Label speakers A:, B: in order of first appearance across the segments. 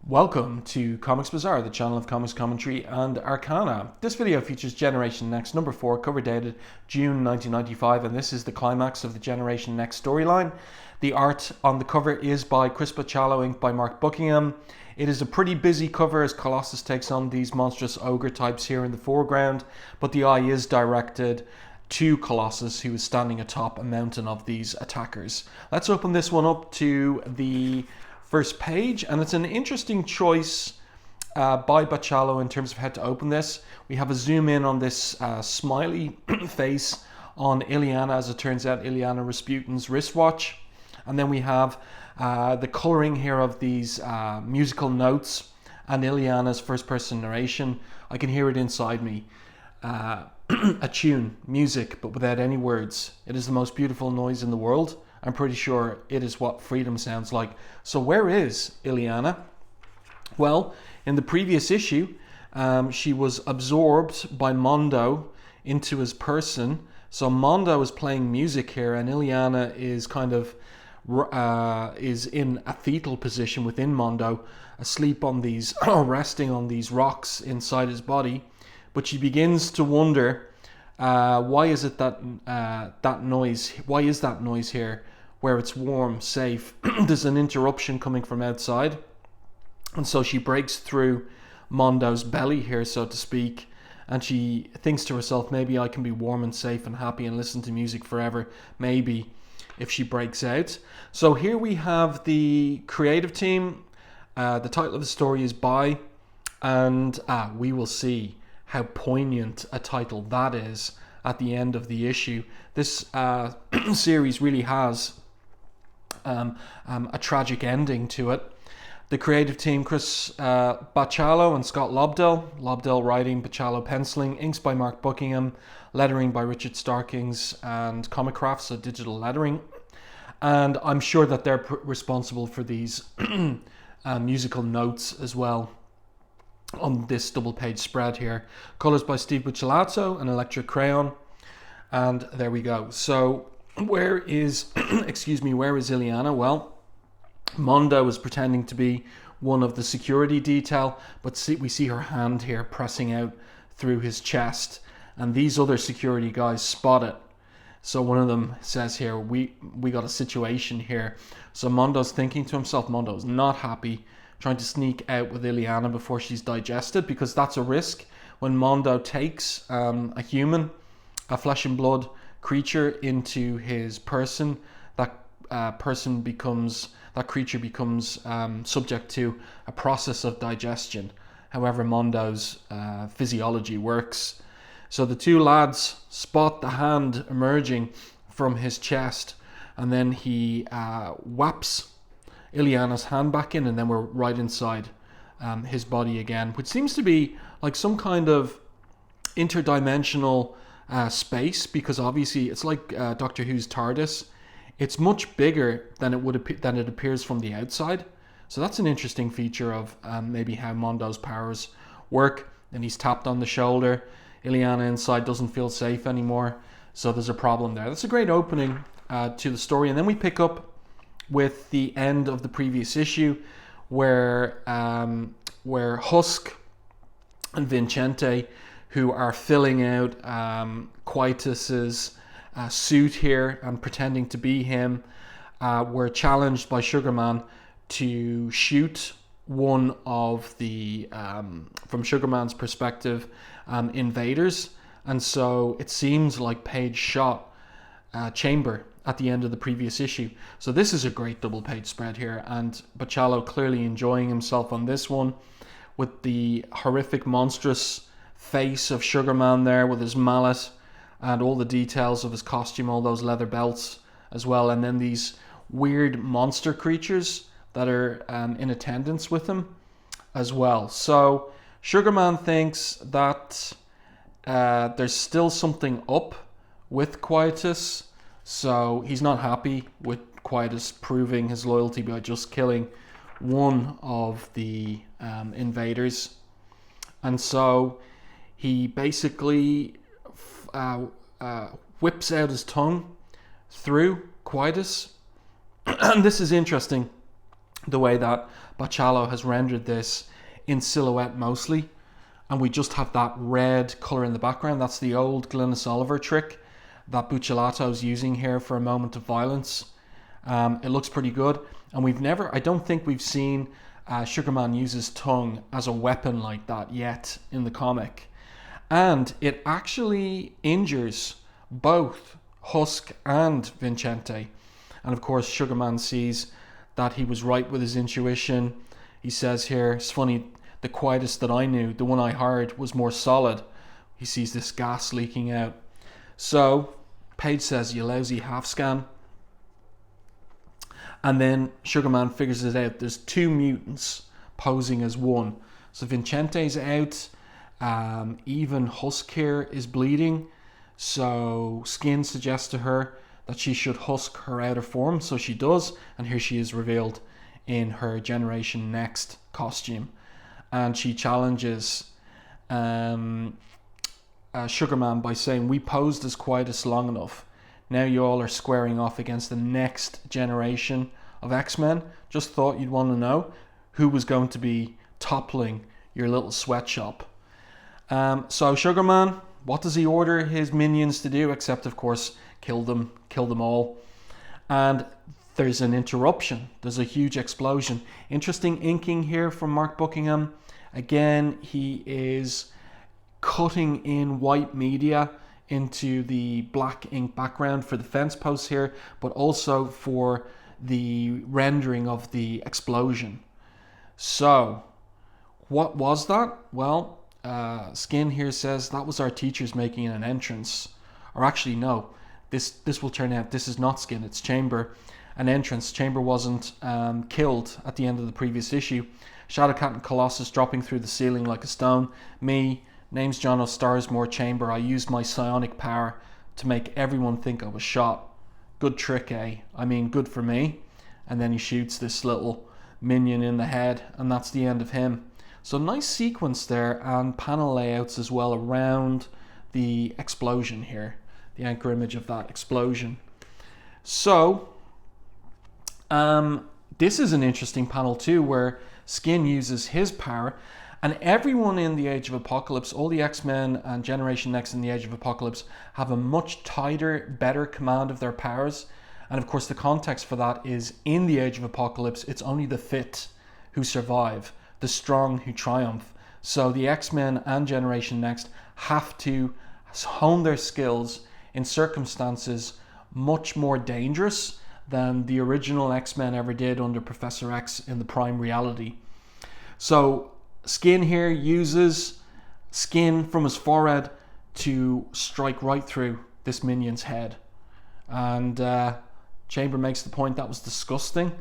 A: Welcome to Comics Bazaar, the channel of comics commentary and arcana. This video features Generation Next number 4, cover dated June 1995, and this is the climax of the Generation Next storyline. The art on the cover is by Chris Bachalo, inked by Mark Buckingham. It is a pretty busy cover as Colossus takes on these monstrous ogre types here in the foreground, but the eye is directed to Colossus, who is standing atop a mountain of these attackers. Let's open this one up to the first page, and it's an interesting choice by Bachalo in terms of how to open this. We have a zoom in on this smiley face on Ilyana, as it turns out Ilyana Rasputin's wristwatch, and then we have the colouring here of these musical notes and Ilyana's first person narration. I can hear it inside me. A tune, music, but without any words. It is the most beautiful noise in the world. I'm pretty sure it is what freedom sounds like. So where is Ilyana? Well, in the previous issue, she was absorbed by Mondo into his person. So Mondo is playing music here, and Ilyana is kind of is in a fetal position within Mondo, asleep on these, resting on these rocks inside his body. But she begins to wonder, why is it that that noise? Why is that noise here, where it's warm, safe? There's an interruption coming from outside, and so she breaks through Mondo's belly here, so to speak, and she thinks to herself, maybe I can be warm and safe and happy and listen to music forever. Maybe if she breaks out. So here we have the creative team. The title of the story is By, and we will see how poignant a title that is at the end of the issue. This series really has a tragic ending to it. The creative team, Chris Bachalo and Scott Lobdell. Lobdell writing, Bachalo penciling, inks by Mark Buckingham, lettering by Richard Starkings and Comic Craft, so digital lettering. And I'm sure that they're responsible for these musical notes as well on this double page spread here. Colors by Steve Buccellato and Electric Crayon. And there we go. So where is where is Ilyana? Well, Mondo is pretending to be one of the security detail, but we see her hand here pressing out through his chest, and these other security guys spot it. So one of them says here, we got a situation here. So Mondo's thinking to himself, Mondo's not happy, trying to sneak out with Ilyana before she's digested, because that's a risk. When Mondo takes a human, a flesh and blood creature into his person, that creature becomes subject to a process of digestion, however Mondo's physiology works. So the two lads spot the hand emerging from his chest, and then he whaps Ilyana's hand back in, and then we're right inside his body again, which seems to be like some kind of interdimensional space, because obviously it's like Doctor Who's TARDIS. It's much bigger than it appears from the outside. So that's an interesting feature of maybe how Mondo's powers work. And he's tapped on the shoulder. Ilyana inside doesn't feel safe anymore, so there's a problem there. That's a great opening to the story, and then we pick up with the end of the previous issue, where Husk and Vincente, who are filling out Quietus's suit here and pretending to be him, were challenged by Sugarman to shoot one of the, from Sugarman's perspective, invaders. And so it seems like Page shot Chamber at the end of the previous issue. So this is a great double page spread here, and Bachalo clearly enjoying himself on this one, with the horrific monstrous face of Sugarman there with his mallet and all the details of his costume, all those leather belts as well, and then these weird monster creatures that are in attendance with him as well. So Sugarman thinks that there's still something up with Quietus, so he's not happy with Quietus proving his loyalty by just killing one of the invaders. And so he basically whips out his tongue through Quietus. And this is interesting the way that Bachalo has rendered this in silhouette mostly, and we just have that red colour in the background. That's the old Glynis Oliver trick that Buchalato's using here for a moment of violence. It looks pretty good, and I don't think we've seen Sugarman use his tongue as a weapon like that yet in the comic. And it actually injures both Husk and Vincente. And of course, Sugarman sees that he was right with his intuition. He says here, it's funny, the quietest that I knew, the one I heard, was more solid. He sees this gas leaking out. So, Paige says, you lousy half-scan. And then Sugarman figures it out. There's two mutants posing as one. So Vincente's out. Even Husk here is bleeding. So Skin suggests to her that she should husk her outer form. So she does. And here she is revealed in her Generation Next costume. And she challenges Sugarman by saying, we posed as quietest long enough. Now you all are squaring off against the next generation of X-Men. Just thought you'd want to know who was going to be toppling your little sweatshop. So Sugarman, what does he order his minions to do? Except, of course, kill them all. And there's an interruption. There's a huge explosion. Interesting inking here from Mark Buckingham. Again, he is cutting in white media into the black ink background for the fence posts here, but also for the rendering of the explosion. So, what was that? Well, Skin here says that was our teachers making an entrance. Or actually, no, this will turn out this is not Skin, it's Chamber. An entrance. Chamber wasn't killed at the end of the previous issue. Shadowcat and Colossus dropping through the ceiling like a stone. Me, name's John O'Starsmore. Chamber. I used my psionic power to make everyone think I was shot. Good trick, eh? I mean, good for me. And then he shoots this little minion in the head, and that's the end of him. So nice sequence there, and panel layouts as well around the explosion here. The anchor image of that explosion. So, this is an interesting panel too, where Skin uses his power. And everyone in the Age of Apocalypse, all the X-Men and Generation Next in the Age of Apocalypse, have a much tighter, better command of their powers. And of course the context for that is, in the Age of Apocalypse, it's only the fit who survive, the strong who triumph. So the X-Men and Generation Next have to hone their skills in circumstances much more dangerous than the original X-Men ever did under Professor X in the Prime Reality. So Skin here uses skin from his forehead to strike right through this minion's head. And Chamber makes the point that was disgusting.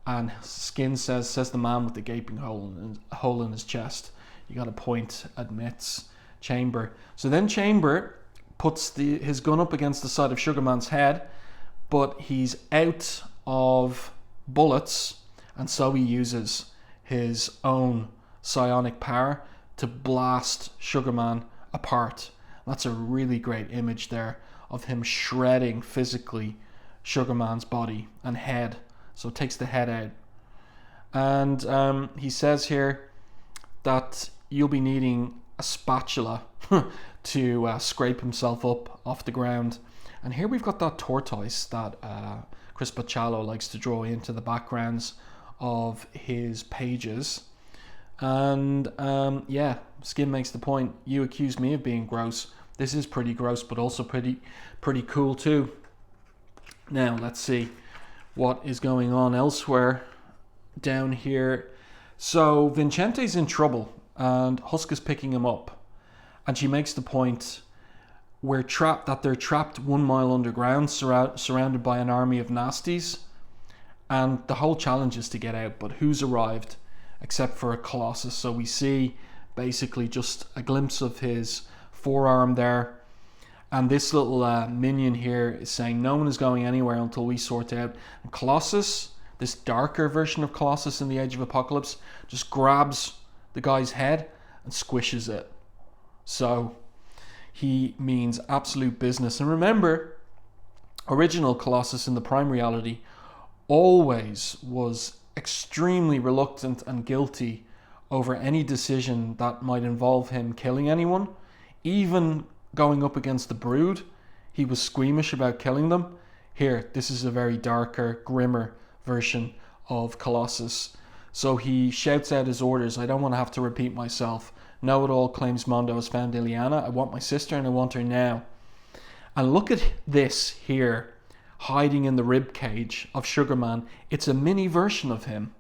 A: And Skin says the man with the gaping hole in his chest. You got a point, admits Chamber. So then Chamber puts his gun up against the side of Sugarman's head, but he's out of bullets, and so he uses his own psionic power to blast Sugarman apart. That's a really great image there of him shredding physically Sugarman's body and head. So it takes the head out. And he says here that you'll be needing a spatula to scrape himself up off the ground. And here we've got that tortoise that Chris Bachalo likes to draw into the backgrounds of his pages. And yeah, Skin makes the point, you accuse me of being gross. This is pretty gross, but also pretty cool too. Now let's see what is going on elsewhere down here. So Vincente's in trouble and Husk is picking him up, and she makes the point they're trapped 1 mile underground, surrounded by an army of nasties, and the whole challenge is to get out. But who's arrived except for a Colossus? So we see basically just a glimpse of his forearm there, and this little minion here is saying no one is going anywhere until we sort out. And Colossus, this darker version of Colossus in the Age of Apocalypse, just grabs the guy's head and squishes it. So he means absolute business. And remember, original Colossus in the Prime Reality always was extremely reluctant and guilty over any decision that might involve him killing anyone. Even going up against the Brood, he was squeamish about killing them. Here, this is a very darker, grimmer version of Colossus. So he shouts out his orders. I don't want to have to repeat myself. Know-it-all claims Mondo has found Ilyana. I want my sister and I want her now. And look at this here, hiding in the rib cage of Sugarman. It's a mini version of him.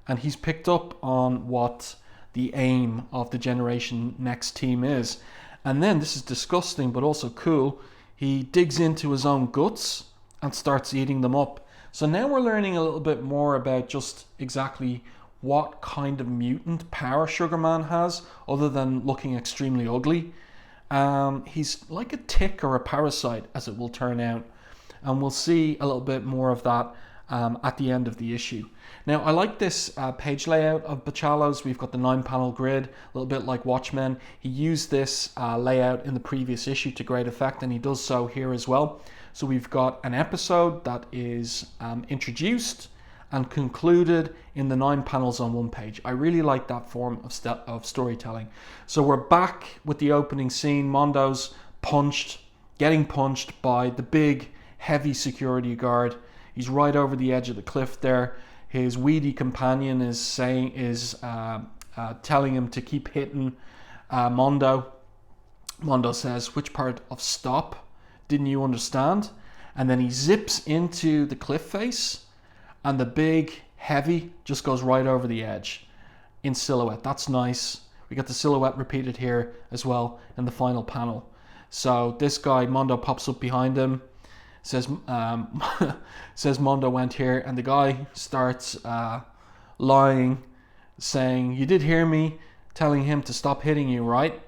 A: And he's picked up on what the aim of the Generation Next team is. And then, this is disgusting but also cool, he digs into his own guts and starts eating them up. So now we're learning a little bit more about just exactly what kind of mutant power Sugarman has, other than looking extremely ugly. He's like a tick or a parasite, as it will turn out. And we'll see a little bit more of that at the end of the issue. Now, I like this page layout of Bachalo's. We've got the 9-panel grid, a little bit like Watchmen. He used this layout in the previous issue to great effect, and he does so here as well. So we've got an episode that is introduced and concluded in the 9 panels on one page. I really like that form of storytelling. So we're back with the opening scene. Mondo's getting punched by the big, heavy security guard. He's right over the edge of the cliff there. His weedy companion is telling him to keep hitting Mondo. Mondo says, "Which part of stop didn't you understand?" And then he zips into the cliff face, and the big, heavy just goes right over the edge in silhouette. That's nice. We got the silhouette repeated here as well in the final panel. So this guy, Mondo, pops up behind him, says Mondo went here, and the guy starts lying, saying, "You did hear me telling him to stop hitting you, right?"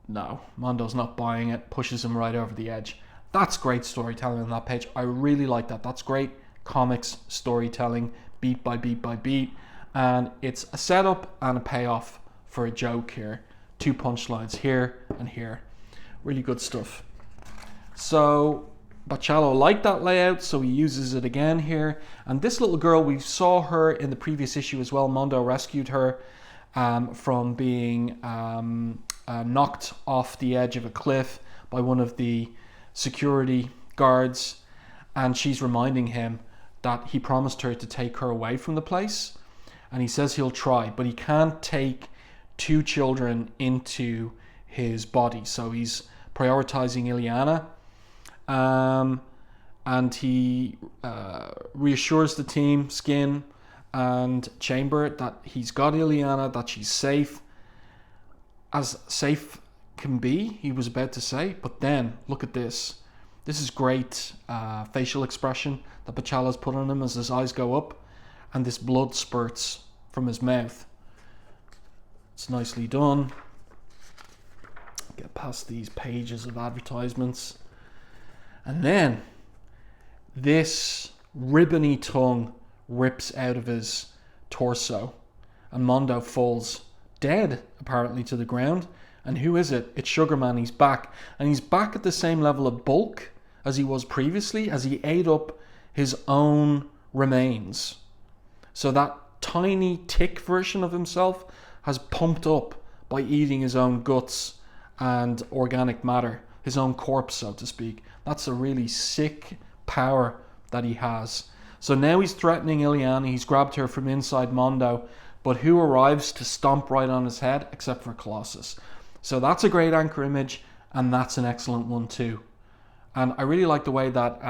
A: No, Mondo's not buying it, pushes him right over the edge. That's great storytelling on that page. I really like that. That's great comics storytelling, beat by beat by beat. And it's a setup and a payoff for a joke here. 2 punchlines here and here. Really good stuff. So Bachalo liked that layout, so he uses it again here. And this little girl, we saw her in the previous issue as well. Mondo rescued her from being knocked off the edge of a cliff by one of the security guards, and she's reminding him that he promised her to take her away from the place, and he says he'll try, but he can't take 2 children into his body, so he's prioritizing Ilyana, and he reassures the team, Skin and Chamber, that he's got Ilyana, that she's safe, as safe can be, he was about to say. But then look at this. This is great facial expression that Bachalo's put on him as his eyes go up, and this blood spurts from his mouth. It's nicely done. Get past these pages of advertisements, and then this ribbony tongue rips out of his torso, and Mondo falls dead apparently to the ground. And who is it? It's Sugarman. He's back. And he's back at the same level of bulk as he was previously, as he ate up his own remains. So that tiny tick version of himself has pumped up by eating his own guts and organic matter, his own corpse, so to speak. That's a really sick power that he has. So now he's threatening Ilyana. He's grabbed her from inside Mondo. But who arrives to stomp right on his head except for Colossus? So that's a great anchor image, and that's an excellent one too. And I really like the way that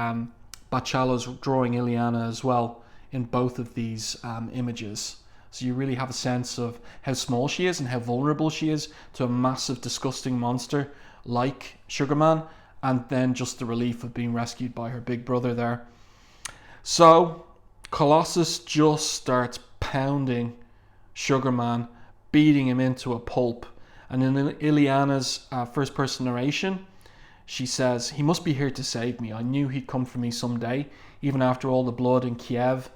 A: Bachalo's drawing Ilyana as well in both of these images. So you really have a sense of how small she is and how vulnerable she is to a massive, disgusting monster like Sugarman, and then just the relief of being rescued by her big brother there. So Colossus just starts pounding Sugarman, beating him into a pulp. And in Ilyana's first-person narration, she says, "He must be here to save me. I knew he'd come for me someday, even after all the blood in Kiev.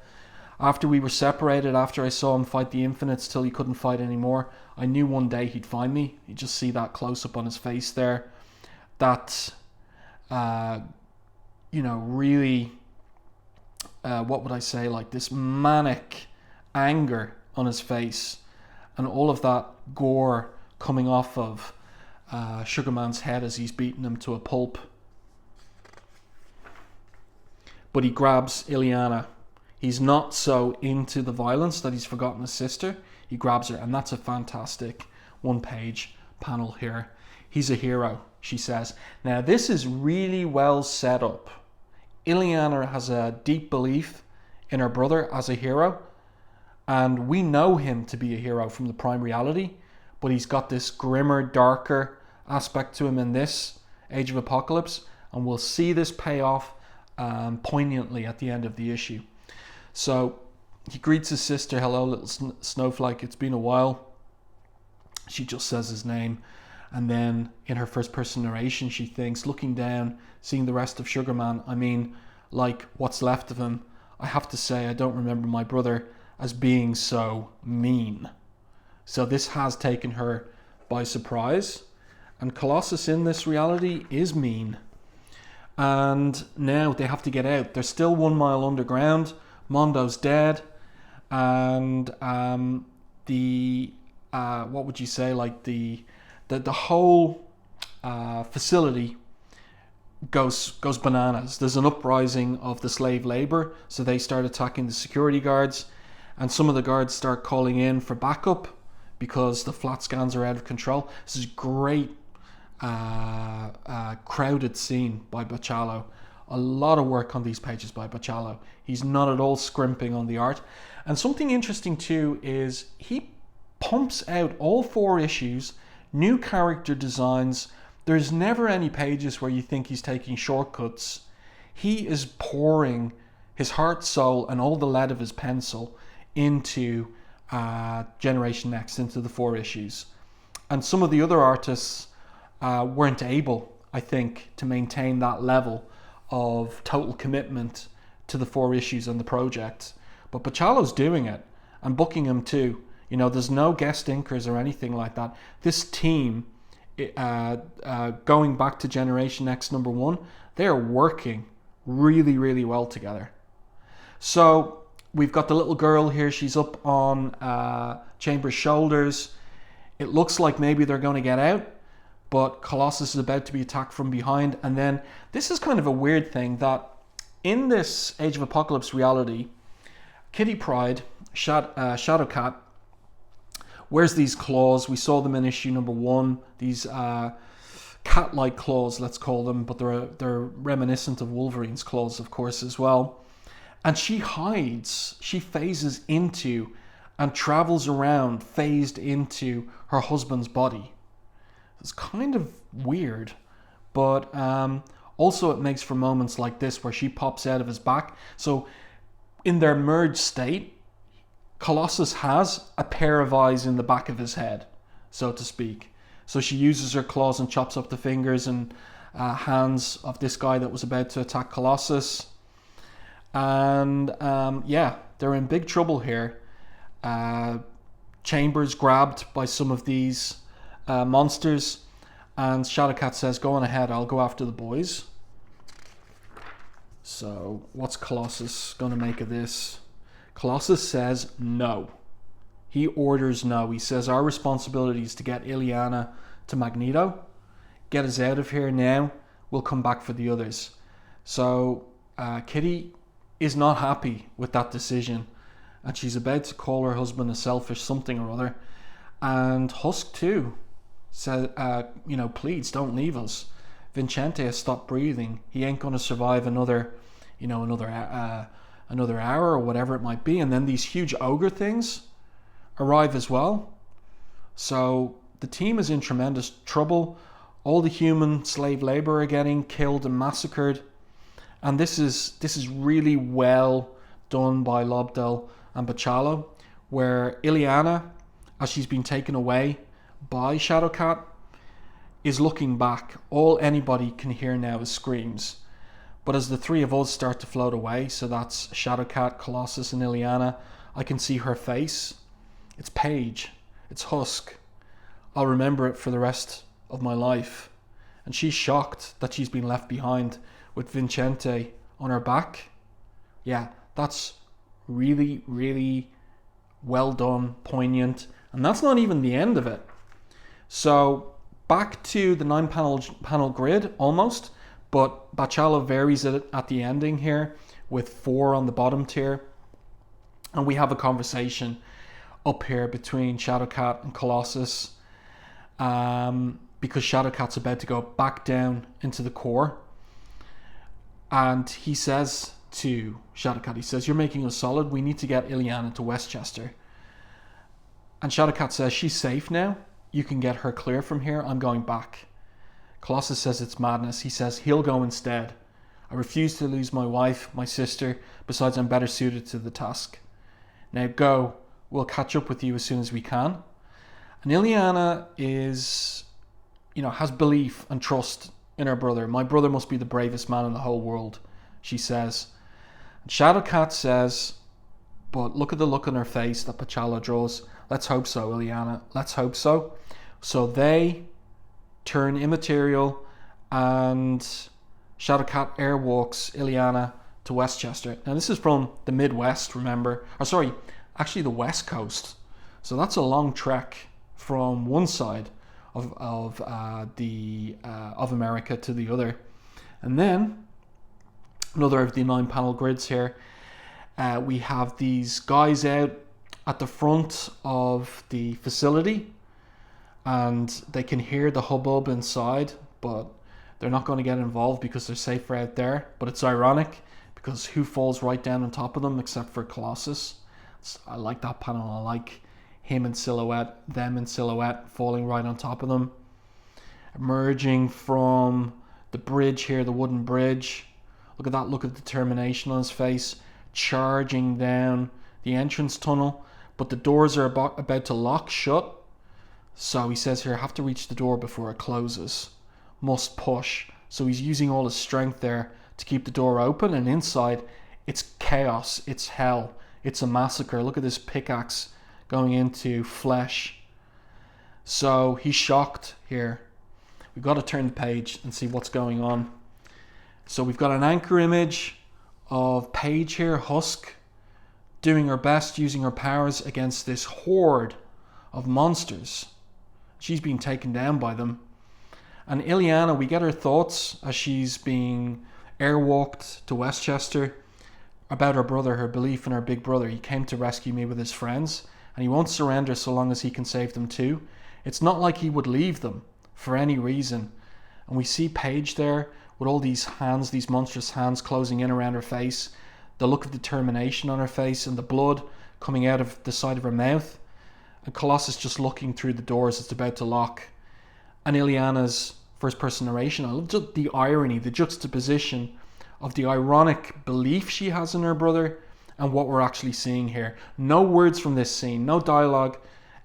A: After we were separated, after I saw him fight the Infinites till he couldn't fight anymore, I knew one day he'd find me." You just see that close-up on his face there. That, really, what would I say, like this manic anger on his face, and all of that gore coming off of Sugarman's head as he's beaten him to a pulp. But he grabs Ilyana. He's not so into the violence that he's forgotten his sister. He grabs her, and that's a fantastic one-page panel here. He's a hero, she says. Now, this is really well set up. Ilyana has a deep belief in her brother as a hero, and we know him to be a hero from the Prime reality, but he's got this grimmer, darker aspect to him in this Age of Apocalypse, and we'll see this pay off poignantly at the end of the issue. So he greets his sister, hello little snowflake, it's been a while. She just says his name, and then in her first person narration she thinks, looking down, seeing the rest of Sugarman, I mean, like what's left of him, I have to say I don't remember my brother as being so mean. So this has taken her by surprise, and Colossus in this reality is mean. And now they have to get out. They're still 1 mile underground. Mondo's dead, and what would you say, like the whole facility goes bananas. There's an uprising of the slave labor, so they start attacking the security guards, and some of the guards start calling in for backup because the flat scans are out of control. This is great crowded scene by Bachalo. A lot of work on these pages by Bachalo. He's not at all scrimping on the art. And something interesting too is he pumps out all 4 issues, new character designs. There's never any pages where you think he's taking shortcuts. He is pouring his heart, soul, and all the lead of his pencil into Generation Next, into the 4 issues. And some of the other artists weren't able, I think, to maintain that level of total commitment to the 4 issues and the project. But Bachalo's doing it, and Buckingham too. You know, there's no guest inkers or anything like that. This team, going back to Generation X #1, they are working really, really well together. So we've got the little girl here. She's up on Chamber's shoulders. It looks like maybe they're going to get out, but Colossus is about to be attacked from behind. And then this is kind of a weird thing, that in this Age of Apocalypse reality, Kitty Pryde, Shadowcat, wears these claws. We saw them in issue #1, these cat-like claws, let's call them, but they're reminiscent of Wolverine's claws, of course, as well. And she hides, she phases into and travels around, phased into her husband's body. It's kind of weird, but also it makes for moments like this where she pops out of his back. So in their merged state, Colossus has a pair of eyes in the back of his head, so to speak. So she uses her claws and chops up the fingers and hands of this guy that was about to attack Colossus. And yeah, they're in big trouble here. Chambers grabbed by some of these monsters, and Shadowcat says, go on ahead, I'll go after the boys. So what's Colossus going to make of this? Colossus says no. He orders no. He says our responsibility is to get Ilyana to Magneto. Get us out of here now. We'll come back for the others. So Kitty is not happy with that decision, and she's about to call her husband a selfish something or other. And Husk too said, please don't leave us. Vincente has stopped breathing. He ain't going to survive another hour or whatever it might be. And then these huge ogre things arrive as well. So the team is in tremendous trouble. All the human slave labor are getting killed and massacred. And this is really well done by Lobdell and Bachalo, where Ilyana, as she's been taken away by Shadowcat, is looking back. All anybody can hear now is screams. But as the 3 of us start to float away, so that's Shadowcat, Colossus, and Ilyana, I can see her face. It's Paige. It's Husk. I'll remember it for the rest of my life. And she's shocked that she's been left behind with Vincente on her back. Yeah, that's really, really well done, poignant. And that's not even the end of it. So back to the 9 panel grid almost, but Bachalo varies it at the ending here with 4 on the bottom tier. And we have a conversation up here between Shadowcat and Colossus, because Shadowcat's about to go back down into the core. And he says to Shadowcat, he says, "You're making us solid. We need to get Ilyana to Westchester." And Shadowcat says, "She's safe now. You can get her clear from here. I'm going back." Colossus says it's madness. He says he'll go instead. "I refuse to lose my wife, my sister. Besides, I'm better suited to the task. Now go. We'll catch up with you as soon as we can." And Ilyana has belief and trust in her brother. "My brother must be the bravest man in the whole world," she says. And Shadowcat says, "But look at the look on her face that Bachalo draws. Let's hope so, Ilyana. Let's hope so." So they turn immaterial, and Shadowcat airwalks Ilyana to Westchester. Now this is from the Midwest, remember? Actually the West Coast. So that's a long trek from one side of America to the other. And then another of the 9 panel grids here. We have these guys out at the front of the facility, and they can hear the hubbub inside, but they're not going to get involved because they're safer out there. But it's ironic because who falls right down on top of them except for Colossus? I like that panel. I like him in silhouette, them in silhouette, falling right on top of them. Emerging from the bridge here, the wooden bridge. Look at that look of determination on his face. Charging down the entrance tunnel. But the doors are about to lock shut. So he says here, "Have to reach the door before it closes. Must push." So he's using all his strength there to keep the door open. And inside, it's chaos. It's hell. It's a massacre. Look at this pickaxe going into flesh. So he's shocked here. We've got to turn the page and see what's going on. So we've got an anchor image of Paige here, Husk, doing her best, using her powers against this horde of monsters. She's being taken down by them. And Ilyana, we get her thoughts as she's being airwalked to Westchester about her brother, her belief in her big brother. "He came to rescue me with his friends, and he won't surrender so long as he can save them too. It's not like he would leave them for any reason." And we see Paige there with all these hands, these monstrous hands closing in around her face, the look of determination on her face, and the blood coming out of the side of her mouth. And Colossus just looking through the doors it's about to lock. And Ilyana's first person narration. I love the irony, the juxtaposition of the ironic belief she has in her brother and what we're actually seeing here. No words from this scene, no dialogue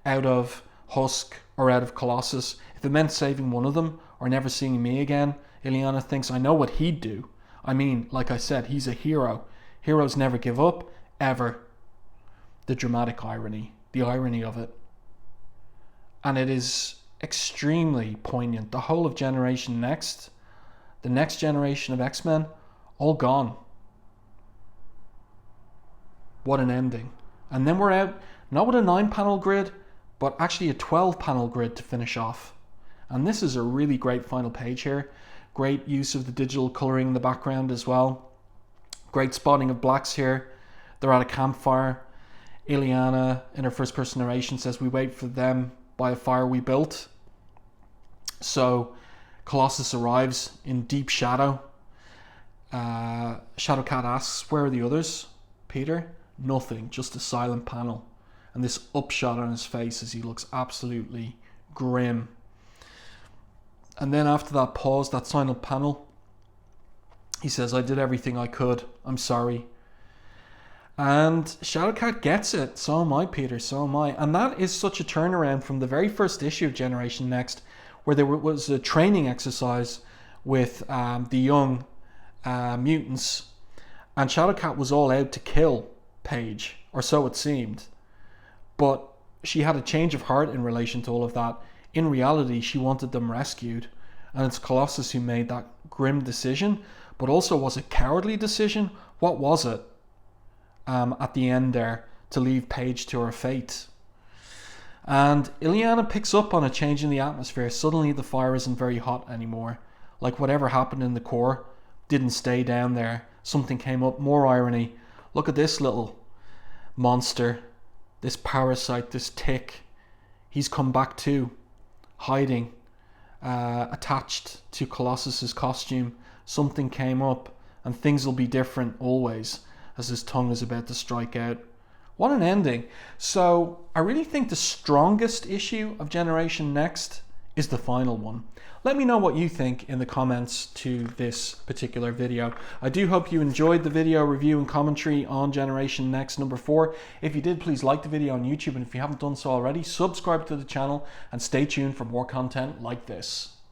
A: out of Husk or out of Colossus. If it meant saving one of them or never seeing me again, Ilyana thinks, I know what he'd do. I mean, like I said, he's a hero. Heroes never give up, ever. The dramatic irony, the irony of it. And it is extremely poignant. The whole of Generation Next, the next generation of X-Men, all gone. What an ending. And then we're out, not with a 9-panel grid, but actually a 12-panel grid to finish off. And this is a really great final page here. Great use of the digital colouring in the background as well. Great spotting of blacks here. They're at a campfire. Ilyana, in her first person narration, says, "We wait for them by a fire we built." So Colossus arrives in deep shadow. Shadowcat asks, "Where are the others, Peter?" Nothing, just a silent panel. And this upshot on his face as he looks absolutely grim. And then after that pause, that silent panel, he says, "I did everything I could. I'm sorry." And Shadowcat gets it. So am I, Peter. So am I. And that is such a turnaround from the very first issue of Generation Next, where there was a training exercise with the young mutants, and Shadowcat was all out to kill Paige, or so it seemed. But she had a change of heart in relation to all of that. In reality, she wanted them rescued, and it's Colossus who made that grim decision. But also, was it a cowardly decision? What was it at the end there to leave Paige to her fate. And Ilyana picks up on a change in the atmosphere. Suddenly the fire isn't very hot anymore. Like whatever happened in the core didn't stay down there. Something came up. More irony. Look at this little monster. This parasite, this tick. He's come back too. Hiding. Attached to Colossus's costume. Something came up. And things will be different always. As his tongue is about to strike out. What an ending. So I really think the strongest issue of Generation Next is the final one. Let me know what you think in the comments to this particular video. I do hope you enjoyed the video review and commentary on Generation Next number 4. If you did, please like the video on YouTube, and if you haven't done so already, subscribe to the channel and stay tuned for more content like this.